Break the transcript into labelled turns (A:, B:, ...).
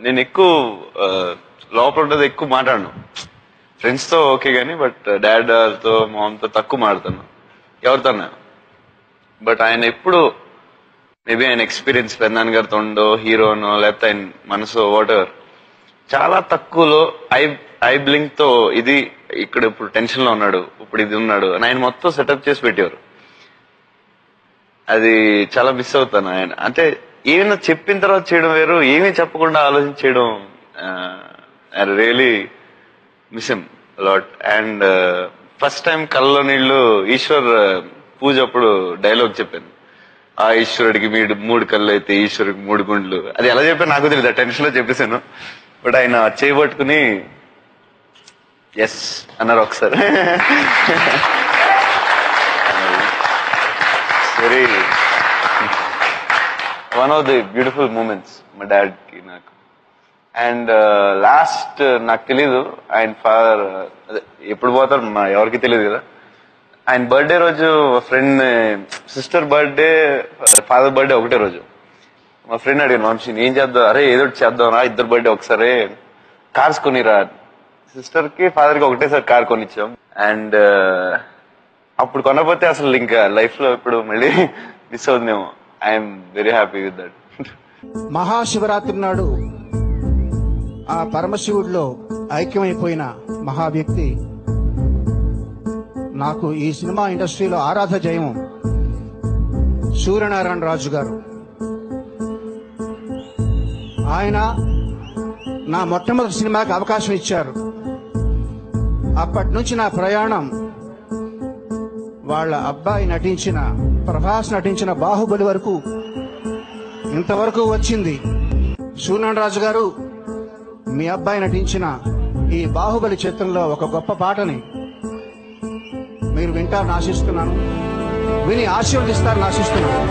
A: నేను ఎక్కువ లోపల ఉండదు, ఎక్కువ మాట్లాడను. ఫ్రెండ్స్ తో ఓకే గానీ, బట్ డాడ్ తో మామ్ తో తక్కువ మాట్లాడతాను ఎవరితో. బట్ ఆయన ఎప్పుడు మేబీ ఆయన ఎక్స్పీరియన్స్ పెద్దనాన్న గారితో ఉండో, హీరోనో, లేకపోతే ఆయన మనసు వాటెవర్, చాలా తక్కువలో ఐ బ్లింక్ తో ఇది ఇక్కడ ఇప్పుడు టెన్షన్ లో ఉన్నాడు, ఇప్పుడు ఇది ఉన్నాడు అని ఆయన మొత్తం సెటప్ చేసి పెట్టేవారు. అది చాలా మిస్ అవుతాను. ఆయన అంటే ఏమైనా చెప్పిన తర్వాత చేయడం వేరు, ఏమీ చెప్పకుండా ఆలోచించి చేయడం. I really miss him lot. And first time కళ్ళలో నీళ్లు ఈశ్వర్ పూజ అప్పుడు డైలాగ్ చెప్పాను, ఆ ఈశ్వరుడికి 3 కళ్ళు అయితే ఈశ్వరుడికి 3 గుండ్లు. అది ఎలా చెప్పాను నాకు తెలియదు, ఆ టెన్షన్ లో చెప్పేశాను. బట్ ఆయన చేయబట్టుకుని ఎస్ అన్నారు ఒకసారి. Very one of the beautiful moments మా డాడ్ కి నాకు. అండ్ లాస్ట్ నాకు తెలీదు ఆయన ఫాదర్ ఎప్పుడు పోతారు ఎవరికి తెలియదు కదా. ఆయన బర్త్డే రోజు friend sister birthday, father birthday ఒకటే రోజు. మా ఫ్రెండ్ అడిగాను, వంశీని ఏం చేద్దాం, అరే ఏదో చేద్దాం రా, ఇద్దరు బర్త్డే ఒకసారి కార్స్ కొనిరా. సిస్టర్ కి ఫాదర్ కి ఒకటేసారి కార్ కొనిచ్చాం. అండ్ అప్పుడు కొనకపోతే అసలు ఇంకా లైఫ్ లో ఇప్పుడు మళ్ళీ మిస్ అవుతుందేమో. I'm very happy with that.
B: Mahashivratri నాడు ఆ పరమశివుడిలో ఐక్యమైపోయిన మహా వ్యక్తి నాకు ఈ సినిమా ఇండస్ట్రీలో ఆరాధ జయం సూర్యనారాయణ రాజు గారు. ఆయన నా మొట్టమొదటి సినిమాకి అవకాశం ఇచ్చారు. అప్పటి నుంచి నా ప్రయాణం వాళ్ళ అబ్బాయి నటించిన, ప్రభాస్ నటించిన బాహుబలి వరకు ఇంతవరకు వచ్చింది. సూర్యనారాయణ రాజు గారు, మీ అబ్బాయి నటించిన ఈ బాహుబలి చిత్రంలో ఒక గొప్ప పాటని మీరు వింటారని ఆశిస్తున్నాను, విని ఆశీర్వదిస్తారని ఆశిస్తున్నాను.